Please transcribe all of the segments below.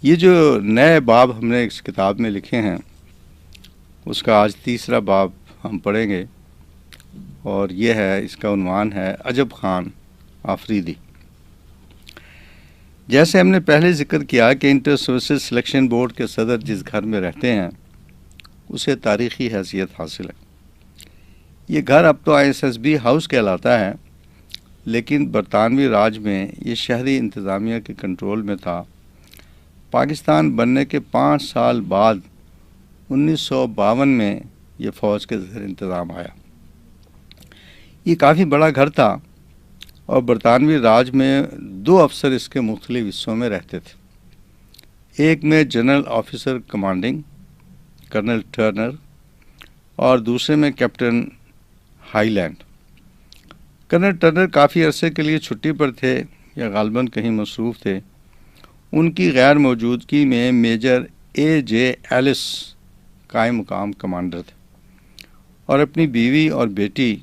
یہ جو نئے باب ہم نے اس کتاب میں لکھے ہیں اس کا آج تیسرا باب ہم پڑھیں گے، اور یہ ہے، اس کا عنوان ہے عجب خان آفریدی۔ جیسے ہم نے پہلے ذکر کیا کہ انٹر سروسز سلیکشن بورڈ کے صدر جس گھر میں رہتے ہیں اسے تاریخی حیثیت حاصل ہے۔ یہ گھر اب تو ISSB ہاؤس کہلاتا ہے، لیکن برطانوی راج میں یہ شہری انتظامیہ کے کنٹرول میں تھا۔ پاکستان بننے کے 5 سال بعد 1952 میں یہ فوج کے زیر انتظام آیا۔ یہ کافی بڑا گھر تھا اور برطانوی راج میں 2 افسر اس کے مختلف حصوں میں رہتے تھے۔ ایک میں general officer commanding colonel Turner اور دوسرے میں captain Highland. Colonel Turner کافی عرصے کے لیے چھٹی پر تھے یا غالباً کہیں مصروف تھے۔ ان کی غیر موجودگی میں میجر AJ ایلس قائم مقام کمانڈر تھے اور اپنی بیوی اور بیٹی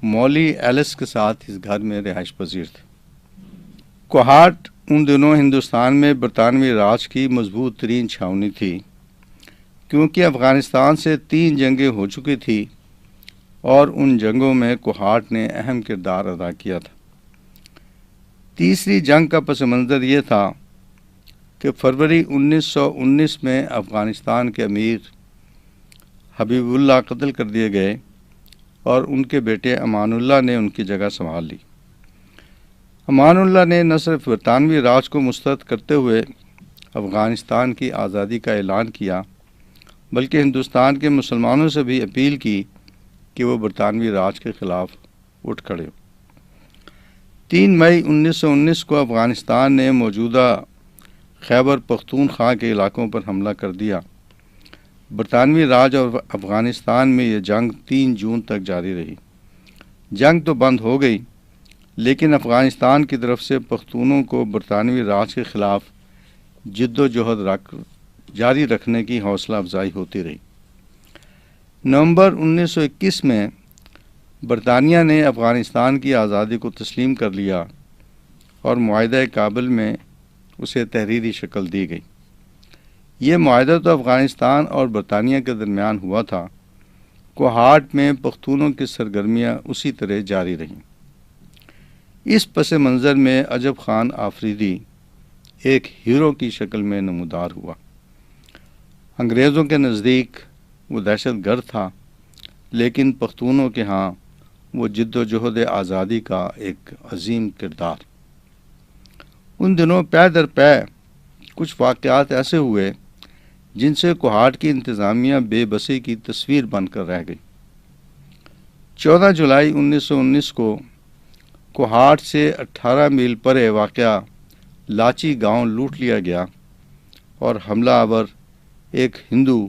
مولی ایلس کے ساتھ اس گھر میں رہائش پذیر تھے۔ کوہاٹ ان دنوں ہندوستان میں برطانوی راج کی مضبوط ترین چھاؤنی تھی، کیونکہ افغانستان سے 3 جنگیں ہو چکی تھی اور ان جنگوں میں کوہاٹ نے اہم کردار ادا کیا تھا۔ تیسری جنگ کا پس منظر یہ تھا کہ فروری 1919 میں افغانستان کے امیر حبیب اللہ قتل کر دیے گئے اور ان کے بیٹے امان اللہ نے ان کی جگہ سنبھال لی۔ امان اللہ نے نہ صرف برطانوی راج کو مسترد کرتے ہوئے افغانستان کی آزادی کا اعلان کیا، بلکہ ہندوستان کے مسلمانوں سے بھی اپیل کی کہ وہ برطانوی راج کے خلاف اٹھ کھڑے ہو۔ 3 مئی 1919 کو افغانستان نے موجودہ خیبر پختونخوا کے علاقوں پر حملہ کر دیا۔ برطانوی راج اور افغانستان میں یہ جنگ 3 جون تک جاری رہی۔ جنگ تو بند ہو گئی، لیکن افغانستان کی طرف سے پختونوں کو برطانوی راج کے خلاف جد و جہد جاری رکھنے کی حوصلہ افزائی ہوتی رہی۔ نومبر 1921 میں برطانیہ نے افغانستان کی آزادی کو تسلیم کر لیا اور معاہدہ کابل میں اسے تحریری شکل دی گئی۔ یہ معاہدہ تو افغانستان اور برطانیہ کے درمیان ہوا تھا۔ کوہاٹ میں پختونوں کی سرگرمیاں اسی طرح جاری رہیں۔ اس پس منظر میں عجب خان آفریدی ایک ہیرو کی شکل میں نمودار ہوا۔ انگریزوں کے نزدیک وہ دہشت گرد تھا، لیکن پختونوں کے ہاں وہ جد و جہد آزادی کا ایک عظیم کردار۔ ان دنوں پے در پے کچھ واقعات ایسے ہوئے جن سے کوہاٹ کی انتظامیہ بے بسی کی تصویر بن کر رہ گئی۔ 14 جولائی 1919 کو کوہاٹ سے 18 میل پرے واقع لاچی گاؤں لوٹ لیا گیا اور حملہ آور ایک ہندو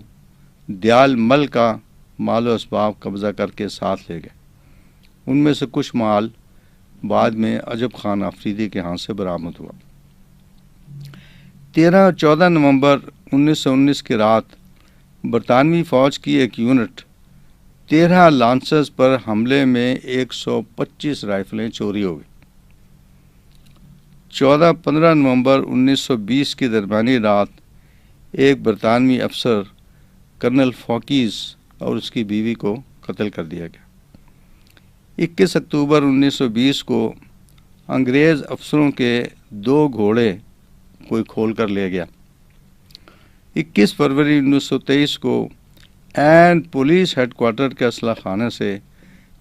دیال مل کا مال و اسباب قبضہ کر کے ساتھ لے گئے۔ ان میں سے کچھ مال بعد میں عجب خان آفریدی کے ہاں سے برآمد ہوا۔ 13 اور 14 نومبر 1919 کی رات برطانوی فوج کی ایک یونٹ 13 لانسرز پر حملے میں 125 رائفلیں چوری ہو گئی۔ 14-15 نومبر 1920 کی درمیانی رات ایک برطانوی افسر کرنل فوکیز اور اس کی بیوی کو قتل کر دیا گیا۔ 21 اکتوبر 1920 کو انگریز افسروں کے 2 گھوڑے کوئی کھول کر لے گیا۔ 21 فروری 1923 کو عین پولیس ہیڈ کوارٹر کے اسلحہ خانے سے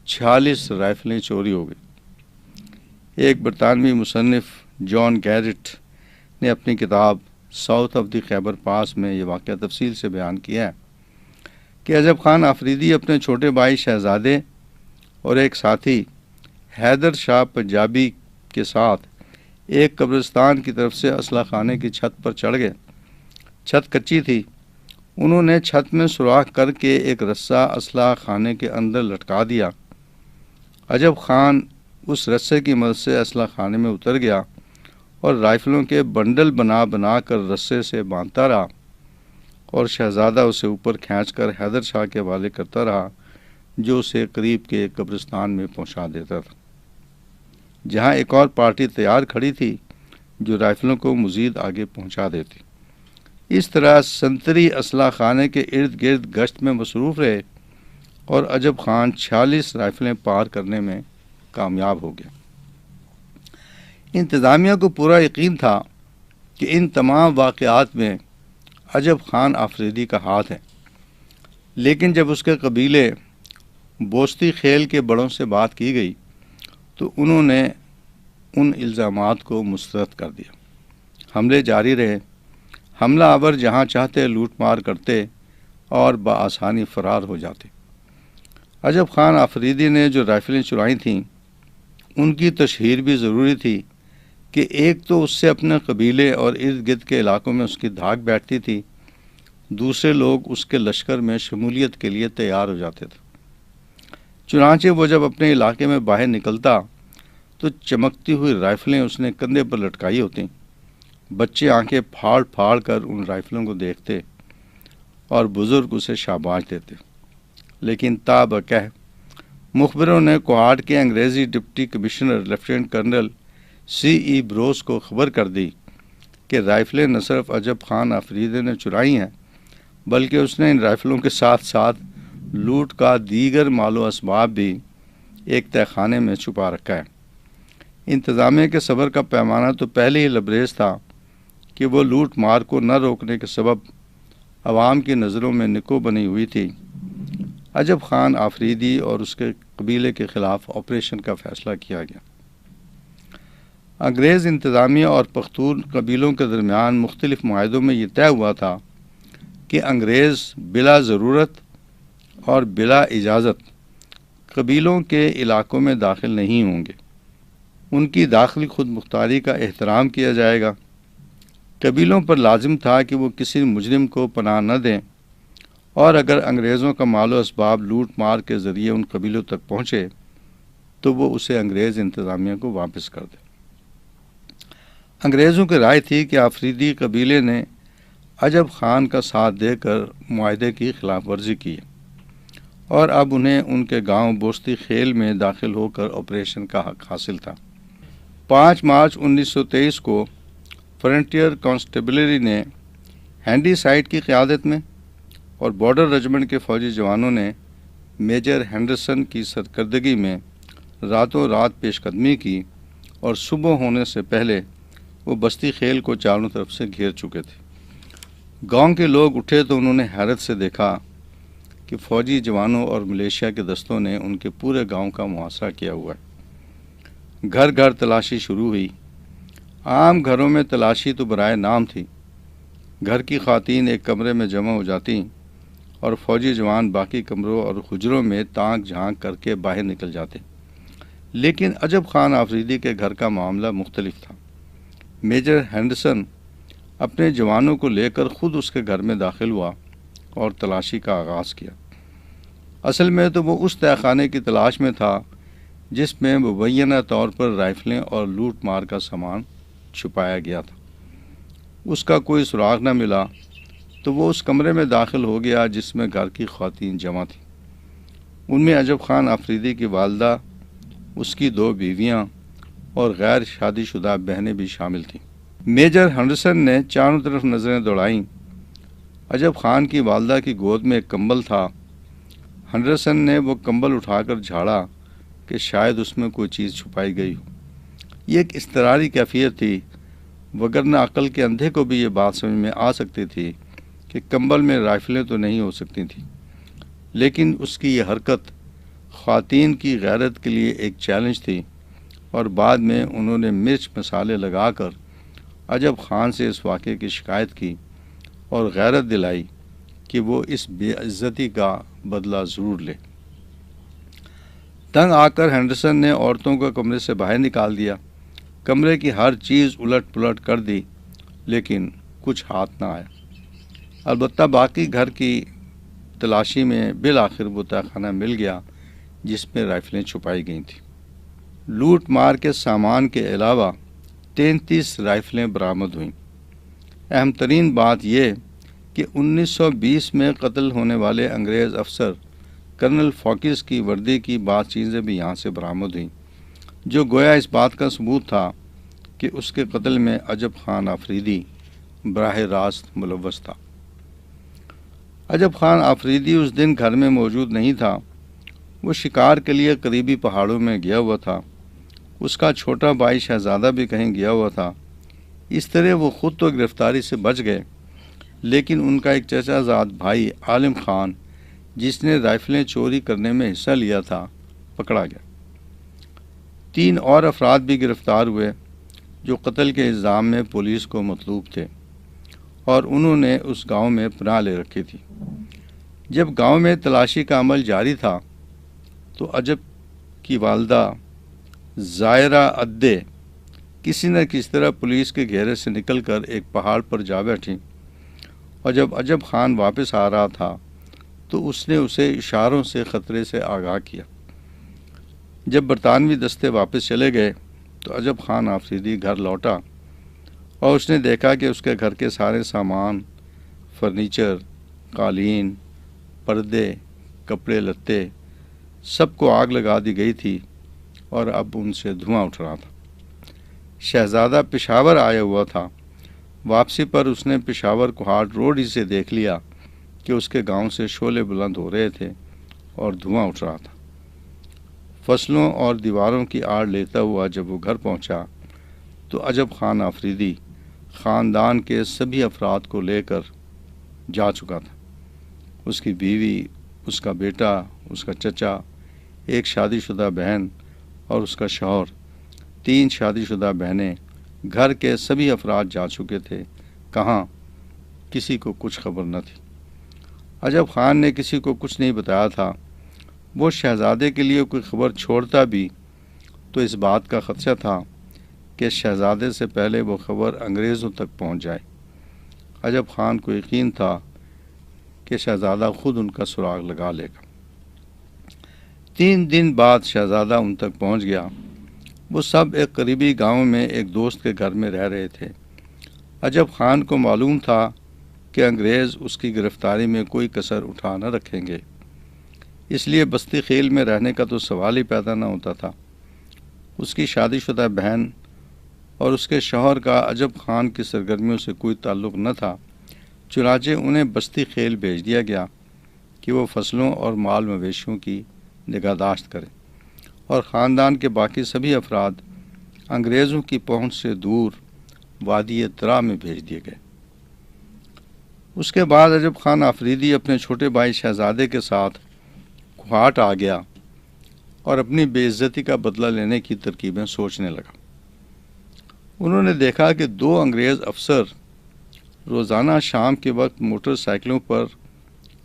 46 رائفلیں چوری ہو گئی۔ ایک برطانوی مصنف جان گیرٹ نے اپنی کتاب ساؤتھ آف دی خیبر پاس میں یہ واقعہ تفصیل سے بیان کیا ہے کہ عجب خان آفریدی اپنے چھوٹے بھائی شہزادے اور ایک ساتھی حیدر شاہ پنجابی کے ساتھ ایک قبرستان کی طرف سے اسلحہ خانے کی چھت پر چڑھ گئے۔ چھت کچی تھی۔ انہوں نے چھت میں سوراخ کر کے ایک رسہ اسلحہ خانے کے اندر لٹکا دیا۔ عجب خان اس رسے کی مدد سے اسلحہ خانے میں اتر گیا اور رائفلوں کے بنڈل بنا بنا کر رسے سے باندھتا رہا اور شہزادہ اسے اوپر کھینچ کر حیدر شاہ کے حوالے کرتا رہا، جو اسے قریب کے قبرستان میں پہنچا دیتا تھا، جہاں ایک اور پارٹی تیار کھڑی تھی جو رائفلوں کو مزید آگے پہنچا دیتی۔ اس طرح سنتری اسلحہ خانے کے ارد گرد گشت میں مصروف رہے اور عجب خان 46 رائفلیں پار کرنے میں کامیاب ہو گیا۔ انتظامیہ کو پورا یقین تھا کہ ان تمام واقعات میں عجب خان آفریدی کا ہاتھ ہے، لیکن جب اس کے قبیلے بوستی خیل کے بڑوں سے بات کی گئی تو انہوں نے ان الزامات کو مسترد کر دیا۔ حملے جاری رہے، حملہ آور جہاں چاہتے لوٹ مار کرتے اور بآسانی فرار ہو جاتے۔ عجب خان آفریدی نے جو رائفلیں چرائی تھیں ان کی تشہیر بھی ضروری تھی کہ ایک تو اس سے اپنے قبیلے اور ارد گرد کے علاقوں میں اس کی دھاک بیٹھتی تھی، دوسرے لوگ اس کے لشکر میں شمولیت کے لیے تیار ہو جاتے تھے۔ چنانچہ وہ جب اپنے علاقے میں باہر نکلتا تو چمکتی ہوئی رائفلیں اس نے کندھے پر لٹکائی ہوتیں۔ بچے آنکھیں پھاڑ پھاڑ کر ان رائفلوں کو دیکھتے اور بزرگ اسے شاباش دیتے، لیکن تابکہ مخبروں نے کوہاٹ کے انگریزی deputy commissioner lieutenant colonel C.E. Bruce کو خبر کر دی کہ رائفلیں نہ صرف عجب خان آفریدی نے چرائی ہیں بلکہ اس نے ان رائفلوں کے ساتھ ساتھ لوٹ کا دیگر مال و اسباب بھی ایک تہہ خانے میں چھپا رکھا ہے۔ انتظامیہ کے صبر کا پیمانہ تو پہلے ہی لبریز تھا کہ وہ لوٹ مار کو نہ روکنے کے سبب عوام کی نظروں میں نکو بنی ہوئی تھی۔ عجب خان آفریدی اور اس کے قبیلے کے خلاف آپریشن کا فیصلہ کیا گیا۔ انگریز انتظامیہ اور پختون قبیلوں کے درمیان مختلف معاہدوں میں یہ طے ہوا تھا کہ انگریز بلا ضرورت اور بلا اجازت قبیلوں کے علاقوں میں داخل نہیں ہوں گے، ان کی داخلی خود مختاری کا احترام کیا جائے گا۔ قبیلوں پر لازم تھا کہ وہ کسی مجرم کو پناہ نہ دیں، اور اگر انگریزوں کا مال و اسباب لوٹ مار کے ذریعے ان قبیلوں تک پہنچے تو وہ اسے انگریز انتظامیہ کو واپس کر دیں۔ انگریزوں کی رائے تھی کہ آفریدی قبیلے نے عجب خان کا ساتھ دے کر معاہدے کی خلاف ورزی کی ہے اور اب انہیں ان کے گاؤں بوستی خیل میں داخل ہو کر آپریشن کا حق حاصل تھا۔ 5 مارچ 1923 کو فرنٹیئر کانسٹیبلری نے ہینڈی سائٹ کی قیادت میں اور بارڈر رجمنٹ کے فوجی جوانوں نے میجر ہینڈرسن کی سرکردگی میں راتوں رات پیش قدمی کی اور صبح ہونے سے پہلے وہ بستی خیل کو چاروں طرف سے گھیر چکے تھے۔ گاؤں کے لوگ اٹھے تو انہوں نے حیرت سے دیکھا کہ فوجی جوانوں اور ملیشیا کے دستوں نے ان کے پورے گاؤں کا محاصرہ کیا ہوا ہے۔ گھر گھر تلاشی شروع ہوئی۔ عام گھروں میں تلاشی تو برائے نام تھی۔ گھر کی خواتین ایک کمرے میں جمع ہو جاتیں اور فوجی جوان باقی کمروں اور حجروں میں تانک جھانک کر کے باہر نکل جاتے، لیکن عجب خان آفریدی کے گھر کا معاملہ مختلف تھا۔ میجر ہینڈرسن اپنے جوانوں کو لے کر خود اس کے گھر میں داخل ہوا اور تلاشی کا آغاز کیا۔ اصل میں تو وہ اس تہہ خانے کی تلاش میں تھا جس میں مبینہ طور پر رائفلیں اور لوٹ مار کا سامان چھپایا گیا تھا۔ اس کا کوئی سراغ نہ ملا تو وہ اس کمرے میں داخل ہو گیا جس میں گھر کی خواتین جمع تھیں۔ ان میں عجب خان آفریدی کی والدہ، اس کی 2 بیویاں اور غیر شادی شدہ بہنیں بھی شامل تھیں۔ میجر ہینڈرسن نے چاروں طرف نظریں دوڑائیں۔ عجب خان کی والدہ کی گود میں ایک کمبل تھا۔ ہینڈرسن نے وہ کمبل اٹھا کر جھاڑا کہ شاید اس میں کوئی چیز چھپائی گئی ہو۔ یہ ایک اضطراری کیفیت تھی، وگرنہ عقل کے اندھے کو بھی یہ بات سمجھ میں آ سکتی تھی کہ کمبل میں رائفلیں تو نہیں ہو سکتی تھیں، لیکن اس کی یہ حرکت خواتین کی غیرت کے لیے ایک چیلنج تھی، اور بعد میں انہوں نے مرچ مسالے لگا کر عجب خان سے اس واقعے کی شکایت کی اور غیرت دلائی کہ وہ اس بے عزتی کا بدلہ ضرور لے۔ تنگ آ کر ہینڈرسن نے عورتوں کو کمرے سے باہر نکال دیا، کمرے کی ہر چیز الٹ پلٹ کر دی، لیکن کچھ ہاتھ نہ آیا۔ البتہ باقی گھر کی تلاشی میں بالآخر وہ تہہ خانہ مل گیا جس میں رائفلیں چھپائی گئی تھیں۔ لوٹ مار کے سامان کے علاوہ 33 رائفلیں برآمد ہوئیں۔ اہم ترین بات یہ کہ 1920 میں قتل ہونے والے انگریز افسر کرنل فاکس کی وردی کی بعض چیزیں بھی یہاں سے برآمد ہوئیں، جو گویا اس بات کا ثبوت تھا کہ اس کے قتل میں عجب خان آفریدی براہ راست ملوث تھا۔ عجب خان آفریدی اس دن گھر میں موجود نہیں تھا، وہ شکار کے لیے قریبی پہاڑوں میں گیا ہوا تھا۔ اس کا چھوٹا بھائی شہزادہ بھی کہیں گیا ہوا تھا۔ اس طرح وہ خود تو گرفتاری سے بچ گئے، لیکن ان کا ایک چچا زاد بھائی عالم خان، جس نے رائفلیں چوری کرنے میں حصہ لیا تھا، پکڑا گیا۔ 3 اور افراد بھی گرفتار ہوئے جو قتل کے الزام میں پولیس کو مطلوب تھے، اور انہوں نے اس گاؤں میں پناہ لے رکھی تھی۔ جب گاؤں میں تلاشی کا عمل جاری تھا تو عجب کی والدہ زائرہ ادے کسی نہ کسی طرح پولیس کے گھیرے سے نکل کر ایک پہاڑ پر جا بیٹھی، اور جب عجب خان واپس آ رہا تھا تو اس نے اسے اشاروں سے خطرے سے آگاہ کیا۔ جب برطانوی دستے واپس چلے گئے تو عجب خان آفریدی گھر لوٹا، اور اس نے دیکھا کہ اس کے گھر کے سارے سامان، فرنیچر، قالین، پردے، کپڑے لتے، سب کو آگ لگا دی گئی تھی، اور اب ان سے دھواں اٹھ رہا تھا۔ شہزادہ پشاور آیا ہوا تھا۔ واپسی پر اس نے پشاور کوہاٹ روڈ ہی سے دیکھ لیا کہ اس کے گاؤں سے شعلے بلند ہو رہے تھے اور دھواں اٹھ رہا تھا۔ فصلوں اور دیواروں کی آڑ لیتا ہوا جب وہ گھر پہنچا تو عجب خان آفریدی خاندان کے سبھی افراد کو لے کر جا چکا تھا۔ اس کی بیوی، اس کا بیٹا، اس کا چچا، ایک شادی شدہ بہن اور اس کا شوہر، 3 شادی شدہ بہنیں، گھر کے سبھی افراد جا چکے تھے۔ کہاں؟ کسی کو کچھ خبر نہ تھی۔ عجب خان نے کسی کو کچھ نہیں بتایا تھا۔ وہ شہزادے کے لیے کوئی خبر چھوڑتا بھی تو اس بات کا خدشہ تھا کہ شہزادے سے پہلے وہ خبر انگریزوں تک پہنچ جائے۔ عجب خان کو یقین تھا کہ شہزادہ خود ان کا سراغ لگا لے گا۔ 3 دن بعد شہزادہ ان تک پہنچ گیا۔ وہ سب ایک قریبی گاؤں میں ایک دوست کے گھر میں رہ رہے تھے۔ عجب خان کو معلوم تھا کہ انگریز اس کی گرفتاری میں کوئی کسر اٹھا نہ رکھیں گے، اس لیے بستی خیل میں رہنے کا تو سوال ہی پیدا نہ ہوتا تھا۔ اس کی شادی شدہ بہن اور اس کے شوہر کا عجب خان کی سرگرمیوں سے کوئی تعلق نہ تھا، چنانچہ انہیں بستی خیل بھیج دیا گیا کہ وہ فصلوں اور مال مویشیوں کی نگہداشت کریں، اور خاندان کے باقی سبھی افراد انگریزوں کی پہنچ سے دور وادی ترا میں بھیج دیے گئے۔ اس کے بعد عجب خان آفریدی اپنے چھوٹے بھائی شہزادے کے ساتھ کوہاٹ آ گیا اور اپنی بے عزتی کا بدلہ لینے کی ترکیبیں سوچنے لگا۔ انہوں نے دیکھا کہ 2 انگریز افسر روزانہ شام کے وقت موٹر سائیکلوں پر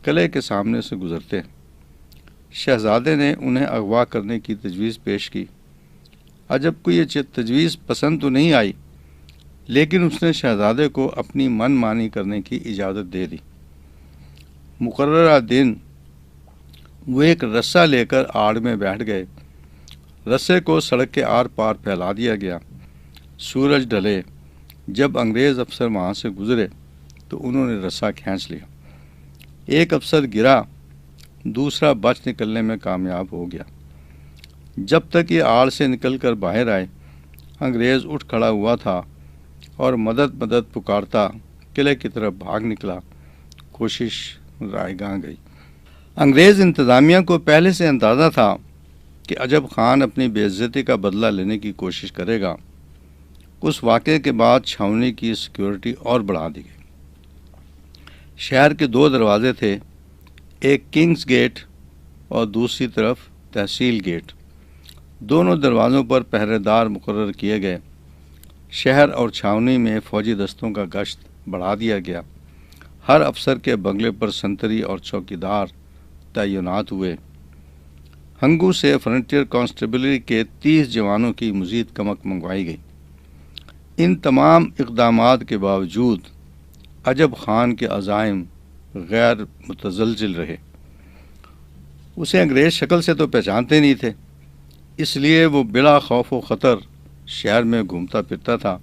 قلعے کے سامنے سے گزرتے ہیں۔ شہزادے نے انہیں اغوا کرنے کی تجویز پیش کی۔ عجب کو یہ تجویز پسند تو نہیں آئی، لیکن اس نے شہزادے کو اپنی من مانی کرنے کی اجازت دے دی۔ مقررہ دن وہ ایک رسہ لے کر آڑ میں بیٹھ گئے۔ رسے کو سڑک کے آر پار پھیلا دیا گیا۔ سورج ڈھلے جب انگریز افسر وہاں سے گزرے تو انہوں نے رسہ کھینچ لیا۔ ایک افسر گرا، دوسرا بچ نکلنے میں کامیاب ہو گیا۔ جب تک یہ آڑ سے نکل کر باہر آئے، انگریز اٹھ کھڑا ہوا تھا اور مدد مدد پکارتا قلعے کی طرف بھاگ نکلا۔ کوشش رائے گاں گئی۔ انگریز انتظامیہ کو پہلے سے اندازہ تھا کہ عجب خان اپنی بے عزتی کا بدلہ لینے کی کوشش کرے گا۔ اس واقعے کے بعد چھاؤنی کی سیکیورٹی اور بڑھا دی گئی۔ شہر کے 2 دروازے تھے، ایک کنگز گیٹ اور دوسری طرف تحصیل گیٹ۔ دونوں دروازوں پر پہرے دار مقرر کیے گئے۔ شہر اور چھاؤنی میں فوجی دستوں کا گشت بڑھا دیا گیا۔ ہر افسر کے بنگلے پر سنتری اور چوکیدار تعینات ہوئے۔ ہنگو سے فرنٹیئر کانسٹیبلری کے 30 جوانوں کی مزید کمک منگوائی گئی۔ ان تمام اقدامات کے باوجود عجب خان کے عزائم غیر متزلزل رہے۔ اسے انگریز شکل سے تو پہچانتے نہیں تھے، اس لیے وہ بلا خوف و خطر شہر میں گھومتا پھرتا تھا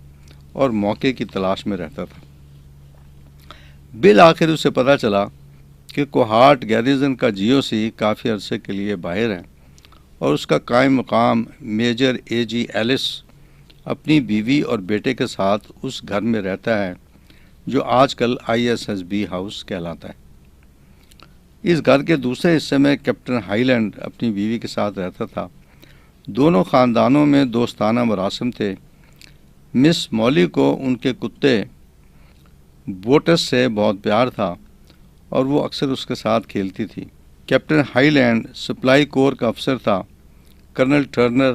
اور موقع کی تلاش میں رہتا تھا۔ بالآخر اسے پتہ چلا کہ کوہاٹ گیریزن کا GOC کافی عرصے کے لیے باہر ہے، اور اس کا قائم مقام میجر AG ایلس اپنی بیوی اور بیٹے کے ساتھ اس گھر میں رہتا ہے جو آج کل ISSB ہاؤس کہلاتا ہے۔ اس گھر کے دوسرے حصے میں کیپٹن ہائی لینڈ اپنی بیوی کے ساتھ رہتا تھا۔ دونوں خاندانوں میں دوستانہ مراسم تھے۔ مس مولی کو ان کے کتے بوٹس سے بہت پیار تھا اور وہ اکثر اس کے ساتھ کھیلتی تھی۔ کیپٹن ہائی لینڈ سپلائی کور کا افسر تھا۔ کرنل ٹرنر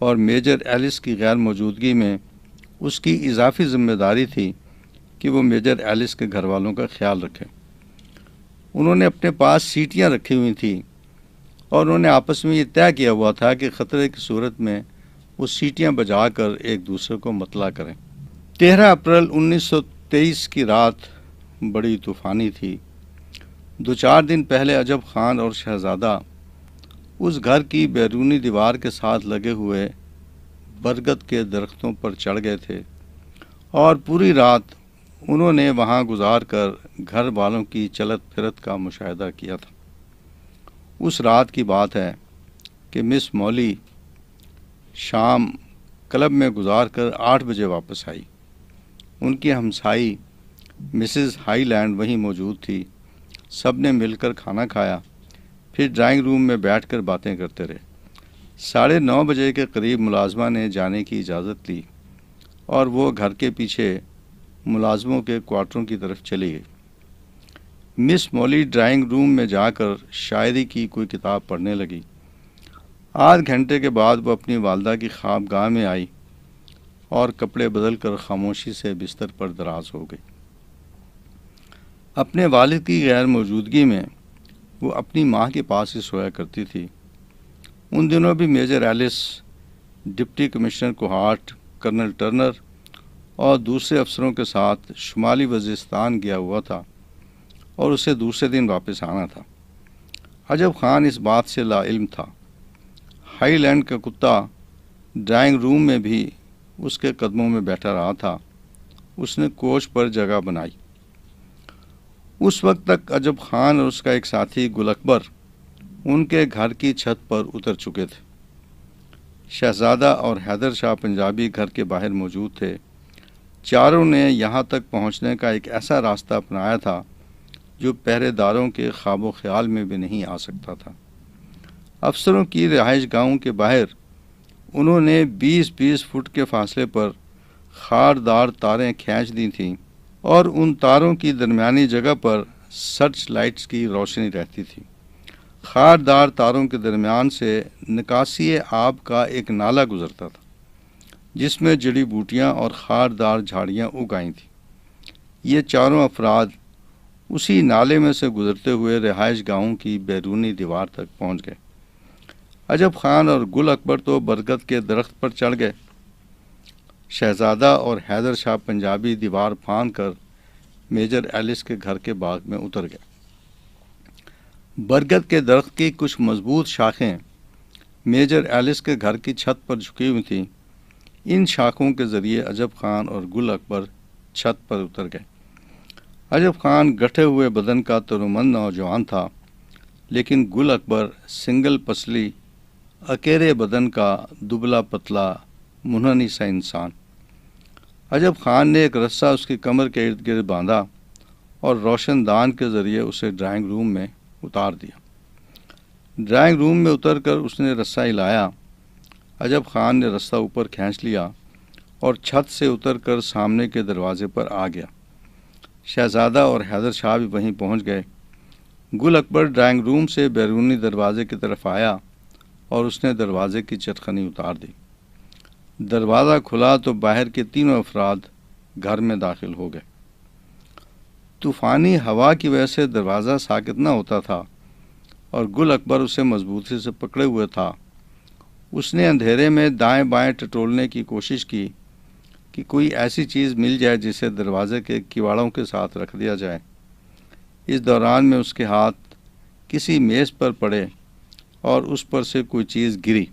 اور میجر ایلس کی غیر موجودگی میں اس کی اضافی ذمہ داری تھی کہ وہ میجر ایلس کے گھر والوں کا خیال رکھے۔ انہوں نے اپنے پاس سیٹیاں رکھی ہوئی تھیں اور انہوں نے آپس میں یہ طے کیا ہوا تھا کہ خطرے کی صورت میں وہ سیٹیاں بجا کر ایک دوسرے کو مطلع کریں۔ 13 اپریل 1923 کی رات بڑی طوفانی تھی۔ 2-4 دن پہلے عجب خان اور شہزادہ اس گھر کی بیرونی دیوار کے ساتھ لگے ہوئے برگد کے درختوں پر چڑھ گئے تھے اور پوری رات انہوں نے وہاں گزار کر گھر والوں کی چلت پھرت کا مشاہدہ کیا تھا۔ اس رات کی بات ہے کہ مس مولی شام کلب میں گزار کر 8 بجے واپس آئی۔ ان کی ہمسائی مسز ہائی لینڈ وہیں موجود تھی۔ سب نے مل کر کھانا کھایا، پھر ڈرائنگ روم میں بیٹھ کر باتیں کرتے رہے۔ 9:30 بجے کے قریب ملازمہ نے جانے کی اجازت لی اور وہ گھر کے پیچھے ملازموں کے کوارٹروں کی طرف چلی گئی۔ مس مولی ڈرائنگ روم میں جا کر شاعری کی کوئی کتاب پڑھنے لگی۔ آدھ گھنٹے کے بعد وہ اپنی والدہ کی خوابگاہ میں آئی اور کپڑے بدل کر خاموشی سے بستر پر دراز ہو گئی۔ اپنے والد کی غیر موجودگی میں وہ اپنی ماں کے پاس ہی سویا کرتی تھی۔ ان دنوں بھی میجر ایلس، ڈپٹی کمشنر کوہارٹ، کرنل ٹرنر اور دوسرے افسروں کے ساتھ شمالی وزیرستان گیا ہوا تھا اور اسے دوسرے دن واپس آنا تھا۔ عجب خان اس بات سے لا علم تھا۔ ہائی لینڈ کا کتا ڈرائنگ روم میں بھی اس کے قدموں میں بیٹھا رہا تھا۔ اس نے کوچ پر جگہ بنائی۔ اس وقت تک عجب خان اور اس کا ایک ساتھی گل اکبر ان کے گھر کی چھت پر اتر چکے تھے۔ شہزادہ اور حیدر شاہ پنجابی گھر کے باہر موجود تھے۔ چاروں نے یہاں تک پہنچنے کا ایک ایسا راستہ اپنایا تھا جو پہرے داروں کے خواب و خیال میں بھی نہیں آ سکتا تھا۔ افسروں کی رہائش گاہوں کے باہر انہوں نے 20-20 فٹ کے فاصلے پر خاردار تاریں کھینچ دی تھیں اور ان تاروں کی درمیانی جگہ پر سرچ لائٹس کی روشنی رہتی تھی۔ خاردار تاروں کے درمیان سے نکاسی آب کا ایک نالہ گزرتا تھا جس میں جڑی بوٹیاں اور خاردار جھاڑیاں اگ آئی تھیں۔ یہ چاروں افراد اسی نالے میں سے گزرتے ہوئے رہائش گاہوں کی بیرونی دیوار تک پہنچ گئے۔ عجب خان اور گل اکبر تو برگد کے درخت پر چڑھ گئے۔ شہزادہ اور حیدر شاہ پنجابی دیوار پھاند کر میجر ایلس کے گھر کے باغ میں اتر گئے۔ برگد کے درخت کی کچھ مضبوط شاخیں میجر ایلس کے گھر کی چھت پر جھکی ہوئی تھیں۔ ان شاخوں کے ذریعے عجب خان اور گل اکبر چھت پر اتر گئے۔ عجب خان گٹھے ہوئے بدن کا ترومند نوجوان تھا، لیکن گل اکبر سنگل پسلی اکیرے بدن کا دبلا پتلا منحنی سا انسان۔ عجب خان نے ایک رسہ اس کی کمر کے ارد گرد باندھا اور روشن دان کے ذریعے اسے ڈرائنگ روم میں اتار دیا۔ ڈرائنگ روم میں اتر کر اس نے رسہ ہلایا۔ عجب خان نے رسہ اوپر کھینچ لیا اور چھت سے اتر کر سامنے کے دروازے پر آ گیا۔ شہزادہ اور حیدر شاہ بھی وہیں پہنچ گئے۔ گل اکبر ڈرائنگ روم سے بیرونی دروازے کی طرف آیا اور اس نے دروازے کی چٹخنی اتار دی۔ دروازہ کھلا تو باہر کے تینوں افراد گھر میں داخل ہو گئے۔ طوفانی ہوا کی وجہ سے دروازہ ساکت نہ ہوتا تھا اور گل اکبر اسے مضبوطی سے پکڑے ہوئے تھا۔ اس نے اندھیرے میں دائیں بائیں ٹٹولنے کی کوشش کی کہ کوئی ایسی چیز مل جائے جسے دروازے کے کواڑوں کے ساتھ رکھ دیا جائے۔ اس دوران میں اس کے ہاتھ کسی میز پر پڑے اور اس پر سے کوئی چیز گری۔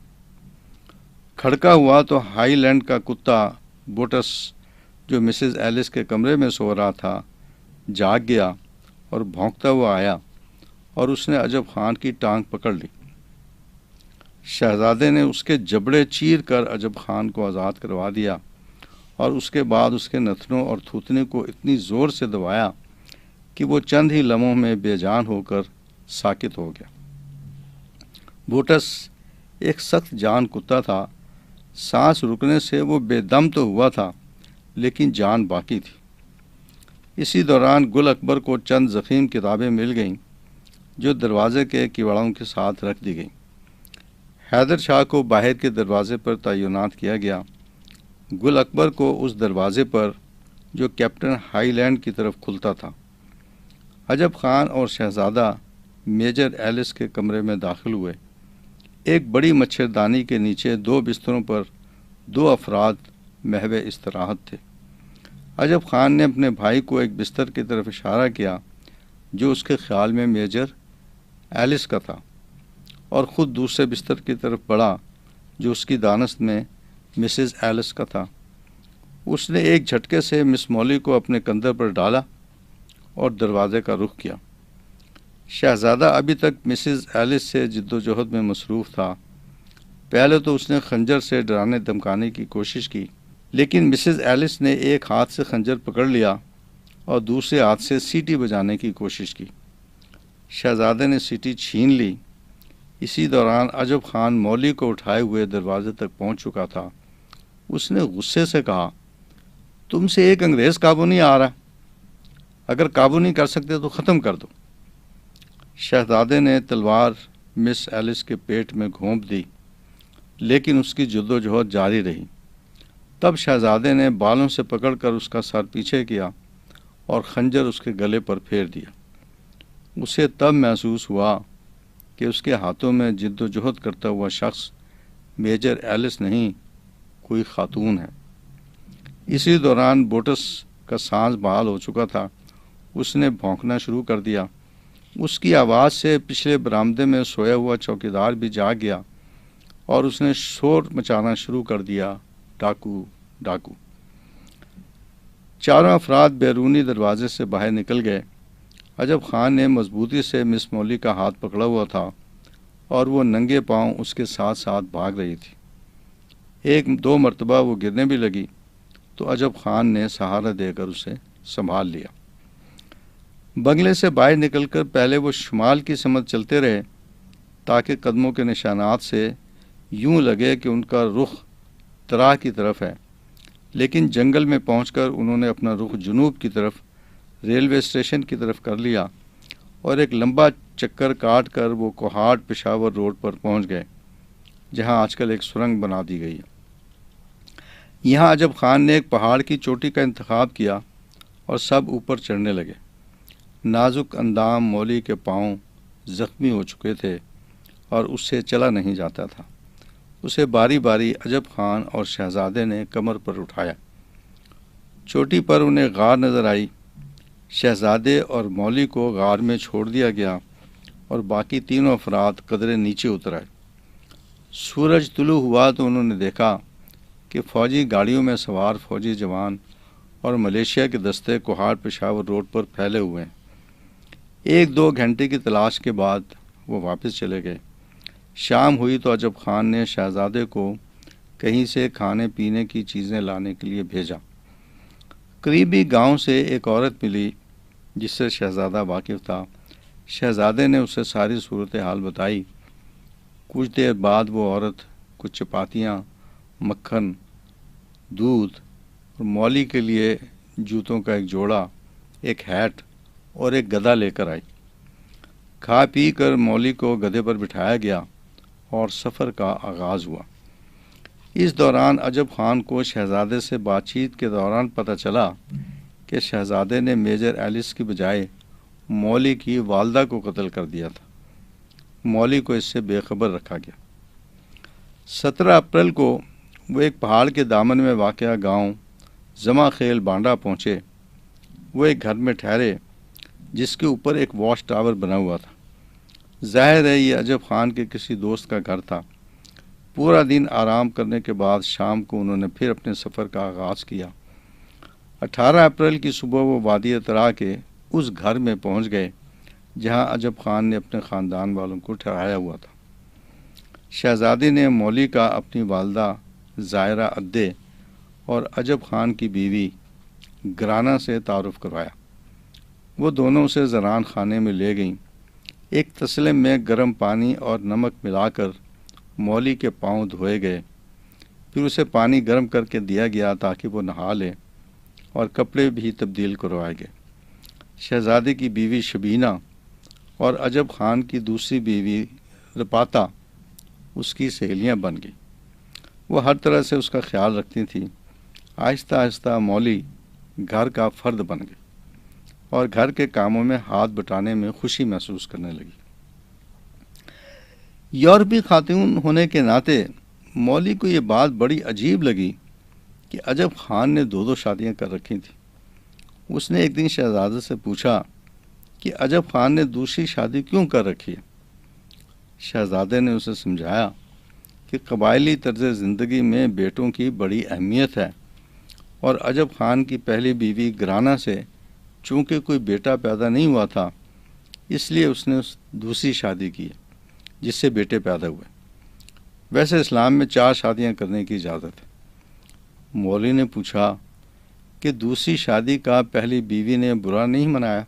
کھڑکا ہوا تو ہائی لینڈ کا کتا بوٹس جو مسز ایلس کے کمرے میں سو رہا تھا جاگ گیا اور بھونکتا ہوا آیا اور اس نے عجب خان کی ٹانگ پکڑ لی۔ شہزادے نے اس کے جبڑے چیر کر عجب خان کو آزاد کروا دیا اور اس کے بعد اس کے نتنوں اور تھوتنے کو اتنی زور سے دبایا کہ وہ چند ہی لمحوں میں بے جان ہو کر ساکت ہو گیا۔ بوٹس ایک سخت جان کتا تھا، سانس رکنے سے وہ بے دم تو ہوا تھا لیکن جان باقی تھی۔ اسی دوران گل اکبر کو چند ضخیم کتابیں مل گئیں جو دروازے کے کیوڑوں کے ساتھ رکھ دی گئیں۔ حیدر شاہ کو باہر کے دروازے پر تعینات کیا گیا۔ گل اکبر کو اس دروازے پر جو کیپٹن ہائی لینڈ کی طرف کھلتا تھا۔ عجب خان اور شہزادہ میجر ایلس کے کمرے میں داخل ہوئے۔ ایک بڑی مچھردانی کے نیچے 2 بستروں پر 2 افراد محو استراحت تھے۔ عجب خان نے اپنے بھائی کو ایک بستر کی طرف اشارہ کیا جو اس کے خیال میں میجر ایلس کا تھا، اور خود دوسرے بستر کی طرف بڑھا جو اس کی دانست میں مسز ایلس کا تھا۔ اس نے ایک جھٹکے سے مس مولی کو اپنے کندھے پر ڈالا اور دروازے کا رخ کیا۔ شہزادہ ابھی تک مسز ایلس سے جد و جہد میں مصروف تھا۔ پہلے تو اس نے خنجر سے ڈرانے دھمکانے کی کوشش کی، لیکن مسز ایلس نے ایک ہاتھ سے خنجر پکڑ لیا اور دوسرے ہاتھ سے سیٹی بجانے کی کوشش کی۔ شہزادے نے سیٹی چھین لی۔ اسی دوران عجب خان مولی کو اٹھائے ہوئے دروازے تک پہنچ چکا تھا۔ اس نے غصے سے کہا، تم سے ایک انگریز قابو نہیں آ رہا، اگر قابو نہیں کر سکتے تو ختم کر دو۔ شہزادے نے تلوار مس ایلس کے پیٹ میں گھونپ دی، لیکن اس کی جد و جہد جاری رہی۔ تب شہزادے نے بالوں سے پکڑ کر اس کا سر پیچھے کیا اور خنجر اس کے گلے پر پھیر دیا۔ اسے تب محسوس ہوا کہ اس کے ہاتھوں میں جد و جہد کرتا ہوا شخص میجر ایلس نہیں، کوئی خاتون ہے۔ اسی دوران بوٹس کا سانس بحال ہو چکا تھا۔ اس نے بھونکنا شروع کر دیا۔ اس کی آواز سے پچھلے برآمدے میں سویا ہوا چوکیدار بھی جاگ گیا اور اس نے شور مچانا شروع کر دیا، ڈاکو ڈاکو۔ چاروں افراد بیرونی دروازے سے باہر نکل گئے۔ عجب خان نے مضبوطی سے مس مولی کا ہاتھ پکڑا ہوا تھا اور وہ ننگے پاؤں اس کے ساتھ ساتھ بھاگ رہی تھی۔ 1-2 مرتبہ وہ گرنے بھی لگی تو عجب خان نے سہارا دے کر اسے سنبھال لیا۔ بنگلے سے باہر نکل کر پہلے وہ شمال کی سمت چلتے رہے تاکہ قدموں کے نشانات سے یوں لگے کہ ان کا رخ طرح کی طرف ہے، لیکن جنگل میں پہنچ کر انہوں نے اپنا رخ جنوب کی طرف ریلوے اسٹیشن کی طرف کر لیا اور ایک لمبا چکر کاٹ کر وہ کوہاٹ پشاور روڈ پر پہنچ گئے، جہاں آج کل ایک سرنگ بنا دی گئی ہے۔ یہاں عجب خان نے ایک پہاڑ کی چوٹی کا انتخاب کیا اور سب اوپر چڑھنے لگے۔ نازک اندام مولی کے پاؤں زخمی ہو چکے تھے اور اس سے چلا نہیں جاتا تھا۔ اسے باری باری عجب خان اور شہزادے نے کمر پر اٹھایا۔ چوٹی پر انہیں غار نظر آئی۔ شہزادے اور مولی کو غار میں چھوڑ دیا گیا اور باقی تینوں افراد قدرے نیچے اتر آئے۔ سورج طلوع ہوا تو انہوں نے دیکھا کہ فوجی گاڑیوں میں سوار فوجی جوان اور ملیشیا کے دستے کوہاٹ پشاور روڈ پر پھیلے ہوئے ہیں۔ 1-2 گھنٹے کی تلاش کے بعد وہ واپس چلے گئے۔ شام ہوئی تو عجب خان نے شہزادے کو کہیں سے کھانے پینے کی چیزیں لانے کے لیے بھیجا۔ قریبی گاؤں سے ایک عورت ملی جس سے شہزادہ واقف تھا۔ شہزادے نے اسے ساری صورتحال بتائی۔ کچھ دیر بعد وہ عورت کچھ چپاتیاں، مکھن، دودھ اور مولی کے لیے جوتوں کا ایک جوڑا، ایک ہیٹ اور ایک گدھا لے کر آئی۔ کھا پی کر مولی کو گدھے پر بٹھایا گیا اور سفر کا آغاز ہوا۔ اس دوران عجب خان کو شہزادے سے بات چیت کے دوران پتہ چلا کہ شہزادے نے میجر ایلس کی بجائے مولی کی والدہ کو قتل کر دیا تھا۔ مولی کو اس سے بے خبر رکھا گیا۔ 17 اپریل کو وہ ایک پہاڑ کے دامن میں واقع گاؤں زما خیل بانڈا پہنچے۔ وہ ایک گھر میں ٹھہرے جس کے اوپر ایک واچ ٹاور بنا ہوا تھا۔ ظاہر ہے یہ عجب خان کے کسی دوست کا گھر تھا۔ پورا دن آرام کرنے کے بعد شام کو انہوں نے پھر اپنے سفر کا آغاز کیا۔ 18 اپریل کی صبح وہ وادی طرح کے اس گھر میں پہنچ گئے جہاں عجب خان نے اپنے خاندان والوں کو ٹھہرایا ہوا تھا۔ شہزادی نے مولی کا اپنی والدہ زائرہ ادے اور عجب خان کی بیوی گرانا سے تعارف کروایا۔ وہ دونوں اسے زران خانے میں لے گئیں۔ ایک تسلے میں گرم پانی اور نمک ملا کر مولی کے پاؤں دھوئے گئے، پھر اسے پانی گرم کر کے دیا گیا تاکہ وہ نہا لے، اور کپڑے بھی تبدیل کروائے گئے۔ شہزادے کی بیوی شبینہ اور عجب خان کی دوسری بیوی رپاتا اس کی سہیلیاں بن گئی۔ وہ ہر طرح سے اس کا خیال رکھتی تھیں۔ آہستہ آہستہ مولی گھر کا فرد بن گئی اور گھر کے کاموں میں ہاتھ بٹانے میں خوشی محسوس کرنے لگی۔ یورپی خاتون ہونے کے ناطے مولی کو یہ بات بڑی عجیب لگی کہ عجب خان نے 2 شادیاں کر رکھی تھیں۔ اس نے ایک دن شہزادے سے پوچھا کہ عجب خان نے دوسری شادی کیوں کر رکھی ہے؟ شہزادے نے اسے سمجھایا کہ قبائلی طرز زندگی میں بیٹوں کی بڑی اہمیت ہے، اور عجب خان کی پہلی بیوی گرانا سے چونکہ کوئی بیٹا پیدا نہیں ہوا تھا، اس لیے اس نے دوسری شادی کی جس سے بیٹے پیدا ہوئے۔ ویسے اسلام میں 4 شادیاں کرنے کی اجازت ہے۔ مولوی نے پوچھا کہ دوسری شادی کا پہلی بیوی نے برا نہیں منایا؟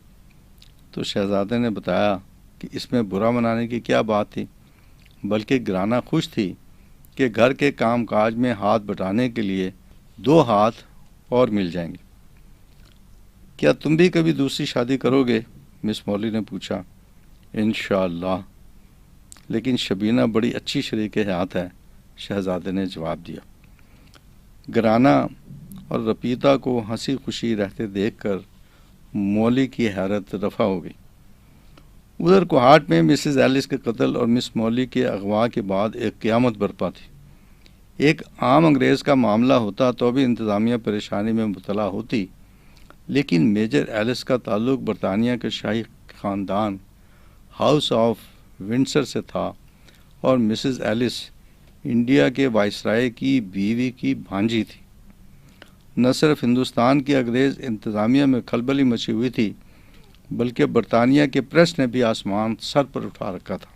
تو شہزادے نے بتایا کہ اس میں برا منانے کی کیا بات تھی، بلکہ گرانا خوش تھی کہ گھر کے کام کاج میں ہاتھ بٹانے کے لیے 2 ہاتھ اور مل جائیں گے۔ کیا تم بھی کبھی دوسری شادی کرو گے؟ مس مولی نے پوچھا۔ انشاءاللہ، لیکن شبینہ بڑی اچھی شریک حیات ہے، شہزادے نے جواب دیا۔ گرانا اور رپیتا کو ہنسی خوشی رہتے دیکھ کر مولی کی حیرت رفع ہو گئی۔ ادھر کوہاٹ میں مسز ایلس کے قتل اور مس مولی کے اغوا کے بعد ایک قیامت برپا تھی۔ ایک عام انگریز کا معاملہ ہوتا تو بھی انتظامیہ پریشانی میں مبتلا ہوتی، لیکن میجر ایلس کا تعلق برطانیہ کے شاہی خاندان ہاؤس آف ونڈسر سے تھا، اور مسز ایلس انڈیا کے وائسرائے کی بیوی کی بھانجی تھی۔ نہ صرف ہندوستان کی انگریز انتظامیہ میں کھلبلی مچی ہوئی تھی، بلکہ برطانیہ کے پریس نے بھی آسمان سر پر اٹھا رکھا تھا۔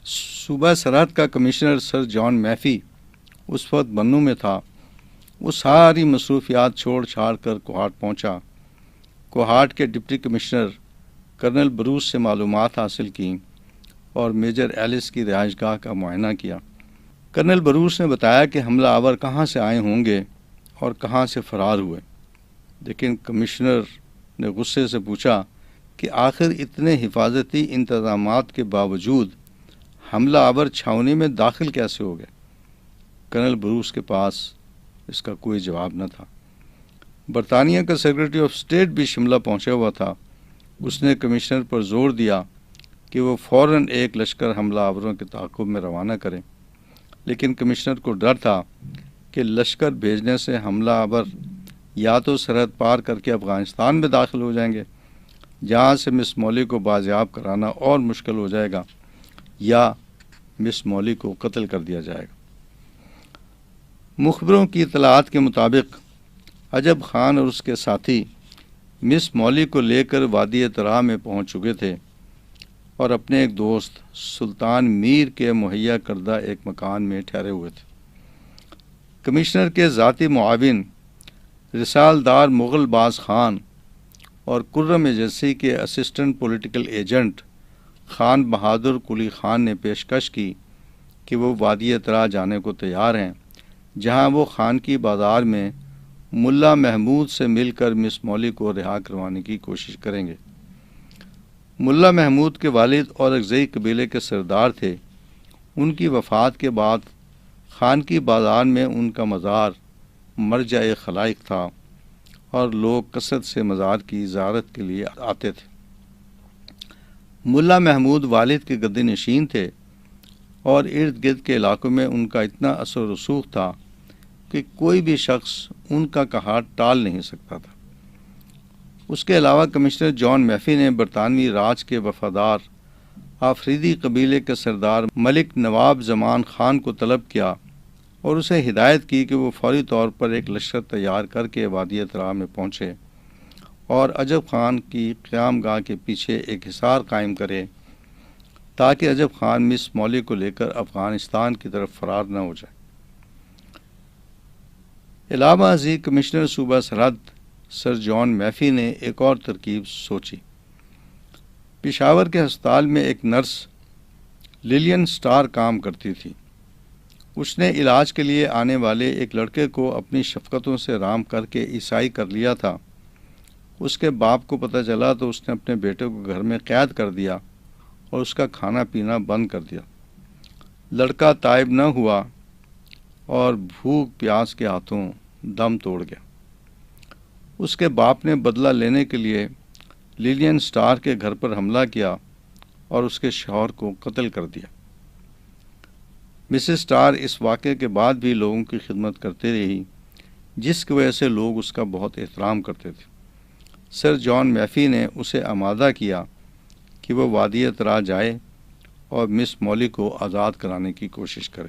صوبہ سرحد کا کمشنر سر جان میفی اس وقت بنوں میں تھا۔ وہ ساری مصروفیات چھوڑ چھاڑ کر کوہاٹ پہنچا۔ کوہاٹ کے ڈپٹی کمشنر کرنل بروس سے معلومات حاصل کیں اور میجر ایلس کی رہائش گاہ کا معائنہ کیا۔ کرنل بروس نے بتایا کہ حملہ آور کہاں سے آئے ہوں گے اور کہاں سے فرار ہوئے، لیکن کمشنر نے غصے سے پوچھا کہ آخر اتنے حفاظتی انتظامات کے باوجود حملہ آور چھاؤنی میں داخل کیسے ہو گئے؟ کرنل بروس کے پاس اس کا کوئی جواب نہ تھا۔ برطانیہ کا سیکرٹری آف اسٹیٹ بھی شملہ پہنچا ہوا تھا۔ اس نے کمشنر پر زور دیا کہ وہ فوراً ایک لشکر حملہ آوروں کے تعاقب میں روانہ کریں، لیکن کمشنر کو ڈر تھا کہ لشکر بھیجنے سے حملہ آور یا تو سرحد پار کر کے افغانستان میں داخل ہو جائیں گے، جہاں سے مس مولی کو بازیاب کرانا اور مشکل ہو جائے گا، یا مس مولی کو قتل کر دیا جائے گا۔ مخبروں کی اطلاعات کے مطابق عجب خان اور اس کے ساتھی مس مولی کو لے کر وادی ترا میں پہنچ چکے تھے اور اپنے ایک دوست سلطان میر کے مہیا کردہ ایک مکان میں ٹھہرے ہوئے تھے۔ کمشنر کے ذاتی معاون رسالدار مغل باز خان اور خرم ایجنسی کے اسسٹنٹ پولیٹیکل ایجنٹ خان بہادر قلی خان نے پیشکش کی کہ وہ وادی ترا جانے کو تیار ہیں، جہاں وہ خان کی بازار میں ملا محمود سے مل کر مس مولی کو رہا کروانے کی کوشش کریں گے۔ ملا محمود کے والد اور اکزئی قبیلے کے سردار تھے۔ ان کی وفات کے بعد خان کی بازار میں ان کا مزار مرجع خلائق تھا اور لوگ کثرت سے مزار کی زیارت کے لیے آتے تھے۔ ملا محمود والد کے گدی نشین تھے اور ارد گرد کے علاقوں میں ان کا اتنا اثر و رسوخ تھا کہ کوئی بھی شخص ان کا کہا ٹال نہیں سکتا تھا۔ اس کے علاوہ کمشنر جان میفی نے برطانوی راج کے وفادار آفریدی قبیلے کے سردار ملک نواب زمان خان کو طلب کیا اور اسے ہدایت کی کہ وہ فوری طور پر ایک لشکر تیار کر کے وادی ترا میں پہنچے اور عجب خان کی قیام گاہ کے پیچھے ایک حصار قائم کرے تاکہ عجب خان مس مولی کو لے کر افغانستان کی طرف فرار نہ ہو جائے۔ علاوہ ازیں کمشنر صوبہ سرحد سر جان میفی نے ایک اور ترکیب سوچی۔ پشاور کے ہسپتال میں ایک نرس للین سٹار کام کرتی تھی۔ اس نے علاج کے لیے آنے والے ایک لڑکے کو اپنی شفقتوں سے رام کر کے عیسائی کر لیا تھا۔ اس کے باپ کو پتہ چلا تو اس نے اپنے بیٹے کو گھر میں قید کر دیا اور اس کا کھانا پینا بند کر دیا۔ لڑکا تائب نہ ہوا اور بھوک پیاس کے ہاتھوں دم توڑ گیا۔ اس کے باپ نے بدلہ لینے کے لیے للین سٹار کے گھر پر حملہ کیا اور اس کے شوہر کو قتل کر دیا۔ مسز سٹار اس واقعے کے بعد بھی لوگوں کی خدمت کرتے رہی، جس کی وجہ سے لوگ اس کا بہت احترام کرتے تھے۔ سر جان میفی نے اسے آمادہ کیا کہ وہ وادی ترا جائے اور مس مولی کو آزاد کرانے کی کوشش کرے۔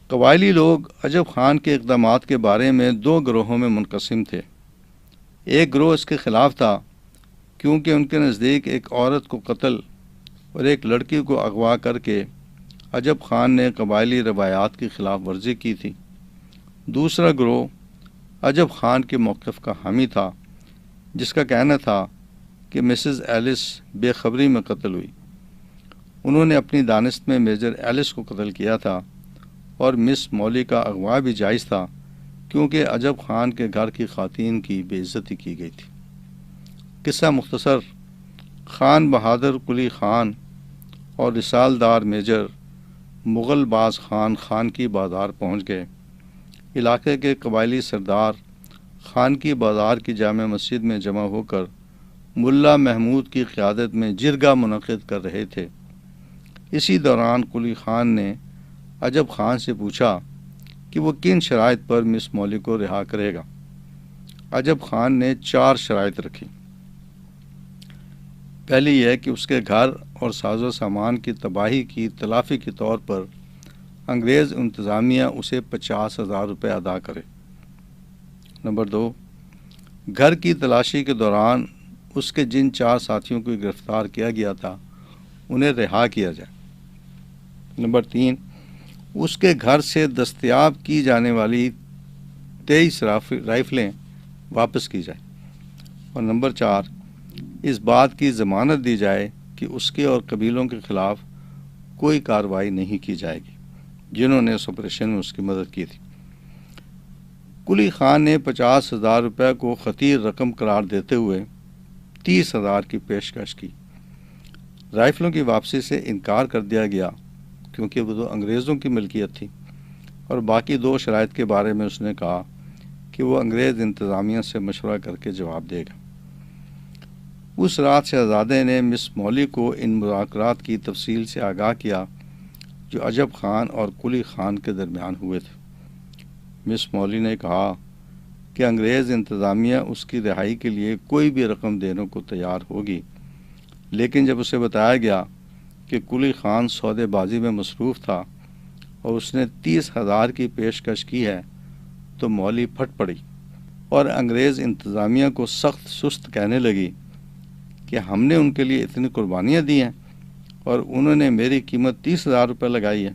قبائلی لوگ عجب خان کے اقدامات کے بارے میں دو گروہوں میں منقسم تھے۔ ایک گروہ اس کے خلاف تھا کیونکہ ان کے نزدیک ایک عورت کو قتل اور ایک لڑکی کو اغوا کر کے عجب خان نے قبائلی روایات کی خلاف ورزی کی تھی۔ دوسرا گروہ عجب خان کے موقف کا حامی تھا، جس کا کہنا تھا کہ مسز ایلس بے خبری میں قتل ہوئی۔ انہوں نے اپنی دانست میں میجر ایلس کو قتل کیا تھا اور مس مولی کا اغوا بھی جائز تھا کیونکہ عجب خان کے گھر کی خواتین کی بے عزتی کی گئی تھی۔ قصہ مختصر، خان بہادر قلی خان اور رسالدار میجر مغل باز خان خان کی بازار پہنچ گئے۔ علاقے کے قبائلی سردار خان کی بازار کی جامع مسجد میں جمع ہو کر ملا محمود کی قیادت میں جرگہ منعقد کر رہے تھے۔ اسی دوران قلی خان نے عجب خان سے پوچھا کہ وہ کن شرائط پر مس مولی کو رہا کرے گا۔ عجب خان نے 4 شرائط رکھی۔ پہلی یہ کہ اس کے گھر اور ساز و سامان کی تباہی کی تلافی کے طور پر انگریز انتظامیہ اسے 50,000 روپے ادا کرے۔ نمبر 2، گھر کی تلاشی کے دوران اس کے جن 4 ساتھیوں کو گرفتار کیا گیا تھا انہیں رہا کیا جائے۔ نمبر 3، اس کے گھر سے دستیاب کی جانے والی 23 رائفلیں واپس کی جائیں۔ اور نمبر 4، اس بات کی ضمانت دی جائے کہ اس کے اور قبیلوں کے خلاف کوئی کارروائی نہیں کی جائے گی جنہوں نے اس آپریشن میں اس کی مدد کی تھی۔ قلی خان نے 50,000 روپے کو خطیر رقم قرار دیتے ہوئے 30,000 کی پیشکش کی۔ رائفلوں کی واپسی سے انکار کر دیا گیا کیونکہ وہ تو انگریزوں کی ملکیت تھی، اور باقی 2 شرائط کے بارے میں اس نے کہا کہ وہ انگریز انتظامیہ سے مشورہ کر کے جواب دے گا۔ اس رات شہزادے نے مس مولی کو ان مذاکرات کی تفصیل سے آگاہ کیا جو عجب خان اور قلی خان کے درمیان ہوئے تھے۔ مس مولی نے کہا کہ انگریز انتظامیہ اس کی رہائی کے لیے کوئی بھی رقم دینے کو تیار ہوگی، لیکن جب اسے بتایا گیا کہ قلی خان سودے بازی میں مصروف تھا اور اس نے 30,000 کی پیشکش کی ہے تو مولی پھٹ پڑی اور انگریز انتظامیہ کو سخت سست کہنے لگی کہ ہم نے ان کے لیے اتنی قربانیاں دی ہیں اور انہوں نے میری قیمت 30,000 روپے لگائی ہے۔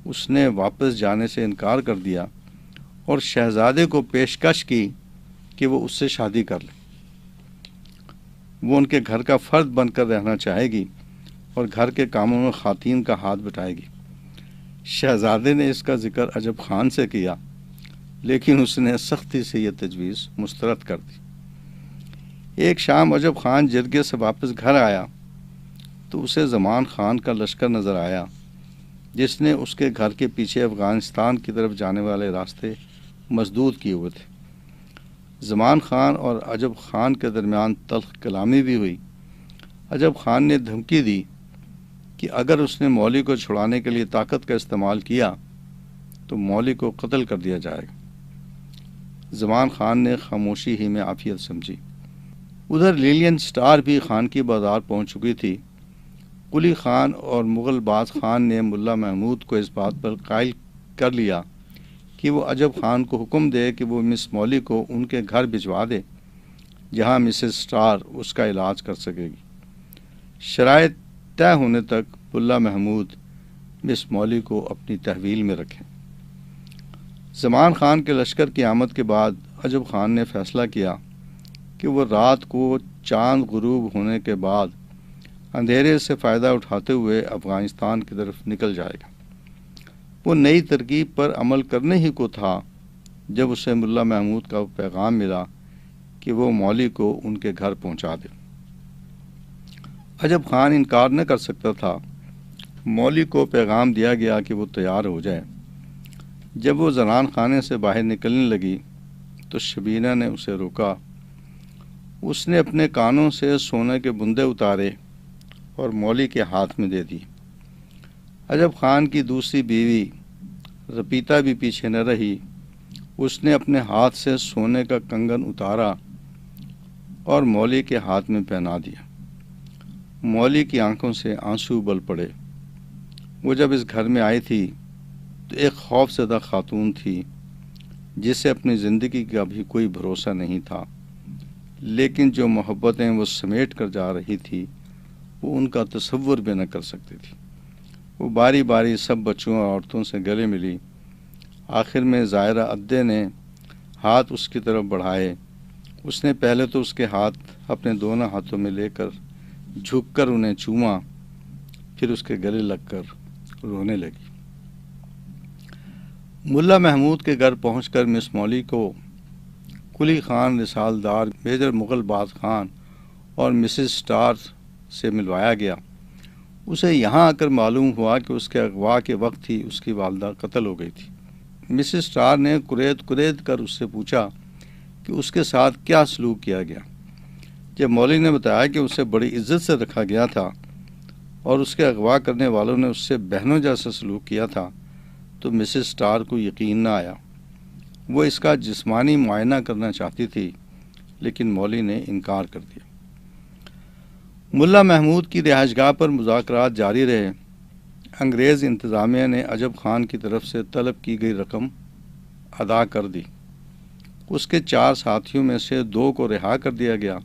اس نے واپس جانے سے انکار کر دیا اور شہزادے کو پیشکش کی کہ وہ اس سے شادی کر لے۔ وہ ان کے گھر کا فرد بن کر رہنا چاہے گی اور گھر کے کاموں میں خواتین کا ہاتھ بٹائے گی۔ شہزادے نے اس کا ذکر عجب خان سے کیا، لیکن اس نے سختی سے یہ تجویز مسترد کر دی۔ ایک شام عجب خان جرگے سے واپس گھر آیا تو اسے زمان خان کا لشکر نظر آیا، جس نے اس کے گھر کے پیچھے افغانستان کی طرف جانے والے راستے مسدود کیے ہوئے تھے۔ زمان خان اور عجب خان کے درمیان تلخ کلامی بھی ہوئی۔ عجب خان نے دھمکی دی کہ اگر اس نے مولی کو چھڑانے کے لیے طاقت کا استعمال کیا تو مولی کو قتل کر دیا جائے گا۔ زمان خان نے خاموشی ہی میں عافیت سمجھی۔ ادھر للین سٹار بھی خان کی بازار پہنچ چکی تھی۔ قلی خان اور مغل باز خان نے ملا محمود کو اس بات پر قائل کر لیا کہ وہ عجب خان کو حکم دے کہ وہ مس مولی کو ان کے گھر بھجوا دے جہاں مسز سٹار اس کا علاج کر سکے گی۔ شرائط طے ہونے تک ملا محمود مس مولی کو اپنی تحویل میں رکھیں۔ زمان خان کے لشکر کی آمد کے بعد عجب خان نے فیصلہ کیا کہ وہ رات کو چاند غروب ہونے کے بعد اندھیرے سے فائدہ اٹھاتے ہوئے افغانستان کی طرف نکل جائے گا۔ وہ نئی ترکیب پر عمل کرنے ہی کو تھا جب اسے ملا محمود کا پیغام ملا کہ وہ مولی کو ان کے گھر پہنچا دے۔ عجب خان انکار نہ کر سکتا تھا۔ مولی کو پیغام دیا گیا کہ وہ تیار ہو جائے۔ جب وہ زنان خانے سے باہر نکلنے لگی تو شبینہ نے اسے روکا۔ اس نے اپنے کانوں سے سونے کے بندے اتارے اور مولی کے ہاتھ میں دے دی۔ عجب خان کی دوسری بیوی رپیتا بھی پیچھے نہ رہی۔ اس نے اپنے ہاتھ سے سونے کا کنگن اتارا اور مولی کے ہاتھ میں پہنا دیا۔ مولی کی آنکھوں سے آنسو بل پڑے۔ وہ جب اس گھر میں آئی تھی تو ایک خوف زدہ خاتون تھی جسے اپنی زندگی کا بھی کوئی بھروسہ نہیں تھا، لیکن جو محبتیں وہ سمیٹ کر جا رہی تھی وہ ان کا تصور بھی نہ کر سکتی تھی۔ وہ باری باری سب بچوں اور عورتوں سے گلے ملی۔ آخر میں زائرہ عدے نے ہاتھ اس کی طرف بڑھائے۔ اس نے پہلے تو اس کے ہاتھ اپنے دونوں ہاتھوں میں لے کر جھک کر انہیں چوما، پھر اس کے گلے لگ کر رونے لگی۔ ملا محمود کے گھر پہنچ کر مس مولی کو کلی خان رسالدار میجر مغل باز خان اور مسز سٹار سے ملوایا گیا۔ اسے یہاں آ کر معلوم ہوا کہ اس کے اغوا کے وقت ہی اس کی والدہ قتل ہو گئی تھی۔ مسز سٹار نے کرید کر اس سے پوچھا کہ اس کے ساتھ کیا سلوک کیا گیا۔ جب مولی نے بتایا کہ اسے بڑی عزت سے رکھا گیا تھا اور اس کے اغوا کرنے والوں نے اس سے بہنوں جیسا سلوک کیا تھا تو مسز سٹار کو یقین نہ آیا۔ وہ اس کا جسمانی معائنہ کرنا چاہتی تھی، لیکن مولی نے انکار کر دیا۔ ملا محمود کی رہائش گاہ پر مذاکرات جاری رہے۔ انگریز انتظامیہ نے عجب خان کی طرف سے طلب کی گئی رقم ادا کر دی۔ اس کے 4 ساتھیوں میں سے 2 کو رہا کر دیا گیا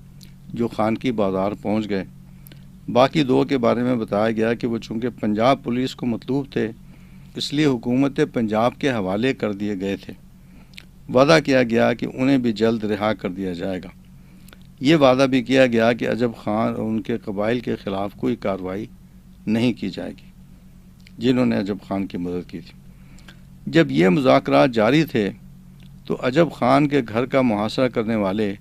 جو خانقی بازار پہنچ گئے۔ باقی 2 کے بارے میں بتایا گیا کہ وہ چونکہ پنجاب پولیس کو مطلوب تھے اس لیے حکومت پنجاب کے حوالے کر دیے گئے تھے۔ وعدہ کیا گیا کہ انہیں بھی جلد رہا کر دیا جائے گا۔ یہ وعدہ بھی کیا گیا کہ عجب خان اور ان کے قبائل کے خلاف کوئی کارروائی نہیں کی جائے گی جنہوں نے عجب خان کی مدد کی تھی۔ جب یہ مذاکرات جاری تھے تو عجب خان کے گھر کا محاصرہ کرنے والے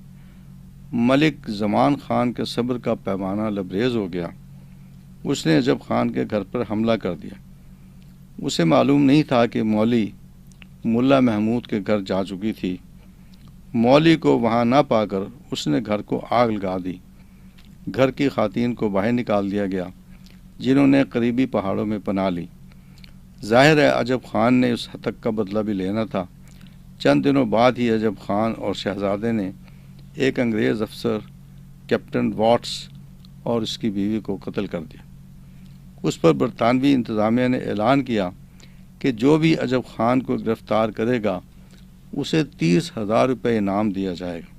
ملک زمان خان کے صبر کا پیمانہ لبریز ہو گیا۔ اس نے عجب خان کے گھر پر حملہ کر دیا۔ اسے معلوم نہیں تھا کہ مولی ملا محمود کے گھر جا چکی تھی۔ مولی کو وہاں نہ پا کر اس نے گھر کو آگ لگا دی۔ گھر کی خواتین کو باہر نکال دیا گیا جنہوں نے قریبی پہاڑوں میں پناہ لی۔ ظاہر ہے عجب خان نے اس ہتک کا بدلہ بھی لینا تھا۔ چند دنوں بعد ہی عجب خان اور شہزادے نے ایک انگریز افسر کیپٹن واٹس اور اس کی بیوی کو قتل کر دیا۔ اس پر برطانوی انتظامیہ نے اعلان کیا کہ جو بھی عجب خان کو گرفتار کرے گا اسے 30,000 روپے انعام دیا جائے گا۔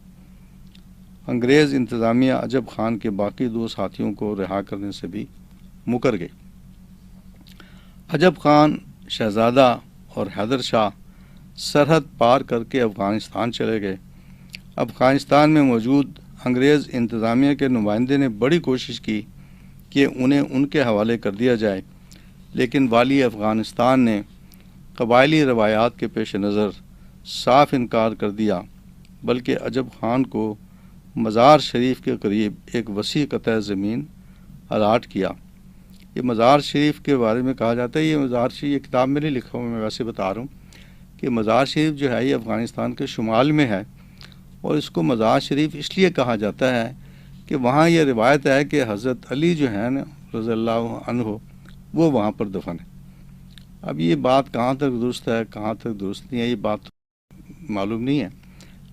انگریز انتظامیہ عجب خان کے باقی 2 ساتھیوں کو رہا کرنے سے بھی مکر گئی۔ عجب خان، شہزادہ اور حیدر شاہ سرحد پار کر کے افغانستان چلے گئے۔ افغانستان میں موجود انگریز انتظامیہ کے نمائندے نے بڑی کوشش کی کہ انہیں ان کے حوالے کر دیا جائے، لیکن والی افغانستان نے قبائلی روایات کے پیش نظر صاف انکار کر دیا، بلکہ عجب خان کو مزار شریف کے قریب ایک وسیع قطع زمین الاٹ کیا۔ یہ مزار شریف کے بارے میں کہا جاتا ہے، یہ مزار شریف یہ کتاب میں نہیں لکھا ہوا، میں ویسے بتا رہا ہوں کہ مزار شریف جو ہے یہ افغانستان کے شمال میں ہے، اور اس کو مزار شریف اس لیے کہا جاتا ہے کہ وہاں یہ روایت ہے کہ حضرت علی جو ہیں نا رضی اللہ عنہ وہ وہاں پر دفن ہے۔ اب یہ بات کہاں تک درست ہے کہاں تک درست نہیں ہے یہ بات معلوم نہیں ہے،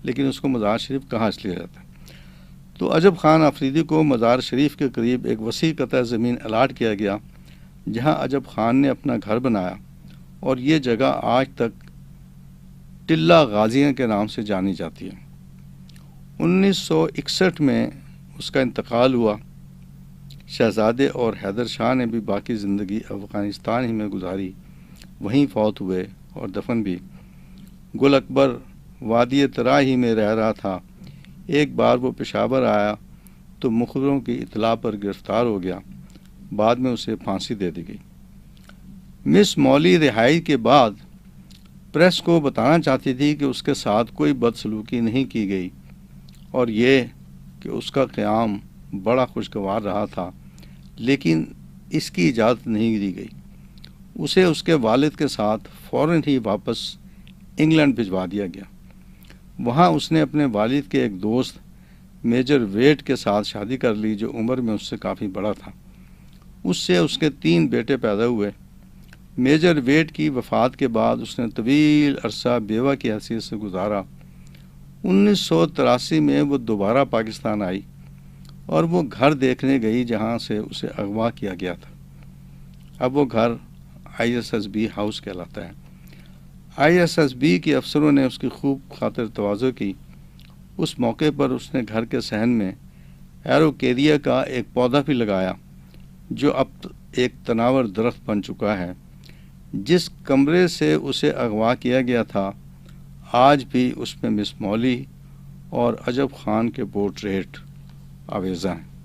لیکن اس کو مزار شریف کہاں اس لیے جاتا ہے۔ تو عجب خان آفریدی کو مزار شریف کے قریب ایک وسیع قطع زمین الاٹ کیا گیا جہاں عجب خان نے اپنا گھر بنایا، اور یہ جگہ آج تک ٹلہ غازیاں کے نام سے جانی جاتی ہے۔ 1961 میں اس کا انتقال ہوا۔ شہزادے اور حیدر شاہ نے بھی باقی زندگی افغانستان ہی میں گزاری، وہیں فوت ہوئے اور دفن بھی۔ گل اکبر وادی تراہی میں رہ رہا تھا۔ ایک بار وہ پشاور آیا تو مخبروں کی اطلاع پر گرفتار ہو گیا، بعد میں اسے پھانسی دے دی گئی۔ مس مولی رہائی کے بعد پریس کو بتانا چاہتی تھی کہ اس کے ساتھ کوئی بدسلوکی نہیں کی گئی اور یہ کہ اس کا قیام بڑا خوشگوار رہا تھا، لیکن اس کی اجازت نہیں دی گئی۔ اسے اس کے والد کے ساتھ فوراً ہی واپس انگلینڈ بھجوا دیا گیا۔ وہاں اس نے اپنے والد کے ایک دوست میجر ویٹ کے ساتھ شادی کر لی، جو عمر میں اس سے کافی بڑا تھا۔ اس سے اس کے 3 بیٹے پیدا ہوئے۔ میجر ویٹ کی وفات کے بعد اس نے طویل عرصہ بیوہ کی حیثیت سے گزارا۔ 1983 میں وہ دوبارہ پاکستان آئی اور وہ گھر دیکھنے گئی جہاں سے اسے اغوا کیا گیا تھا۔ اب وہ گھر ISSB ہاؤس کہلاتا ہے۔ ISSB کے افسروں نے اس کی خوب خاطر تواضع کی۔ اس موقع پر اس نے گھر کے صحن میں ایروکیریا کا ایک پودا بھی لگایا، جو اب ایک تناور درخت بن چکا ہے۔ جس کمرے سے اسے اغوا کیا گیا تھا، آج بھی اس میں مس مولی اور عجب خان کے پورٹریٹ آویزاں ہیں۔